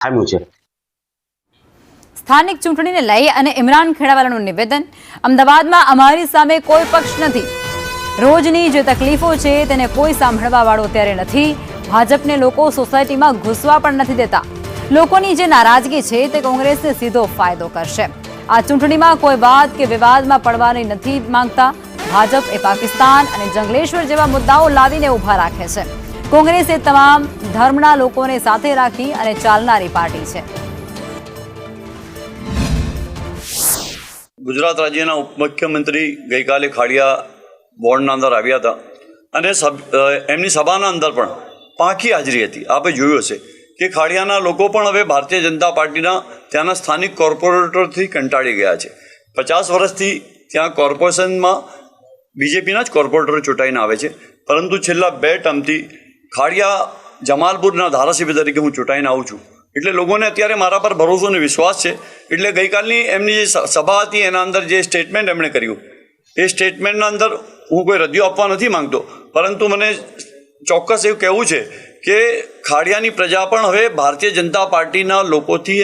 થામ્યું છે। સ્થાનિક ચૂંટણીને લઈ અને ઇમરાન ખેડાવાલાનું નિવેદન, અમદાવાદમાં અમારી સામે કોઈ પક્ષ નથી, રોજની જે તકલીફો છે તેને કોઈ સાંભળવા વાળો અત્યારે નથી, ભાજપને લોકો સોસાયટીમાં ઘૂસવા પણ નથી દેતા, લોકોની જે નારાજગી છે તે કોંગ્રેસને સીધો ફાયદો કરશે, આ ચૂંટણીમાં કોઈ વાદ કે વિવાદમાં પડવાની નથી માંગતા, ભાજપ એ પાકિસ્તાન અને જંગલેશ્વર જેવા મુદ્દાઓ લાવીને ઊભા રાખે છે, કોંગ્રેસ એ તમામ ધર્મના લોકોને સાથે રાખી અને ચાલનારી પાર્ટી છે। गुजरात राज्यना उपमुख्यमंत्री गई काले खाड़िया वोर्डना अंदर आव्या था अने एमनी सभाना अंदर पण पांखी हाजरी हती। आपे जोयुं हशे के खाड़ियाना लोको पण हवे भारतीय जनता पार्टीना त्याना स्थानिक कोर्पोरेटरथी कंटाळी गया छे। 50 वर्षथी त्या कोर्पोरेशनमां बीजेपीना ज कोर्पोरेटर चूंटाईने आवे छे, परंतु छेल्ला 2 टर्मथी खाड़िया जमालपुरना धारासभ्य तरीके हूँ चूंटाईने आવું છું, એટલે લોકોને અત્યારે મારા પર ભરોસો અને વિશ્વાસ છે। એટલે ગઈકાલની એમની જે સભા હતી એના અંદર જે સ્ટેટમેન્ટ એમણે કર્યું એ સ્ટેટમેન્ટના અંદર હું કોઈ રદિયો આપવા નથી માંગતો, પરંતુ મને ચોક્કસ એવું કહેવું છે કે ખાડિયાની પ્રજા પણ હવે ભારતીય જનતા પાર્ટીના લોકોથી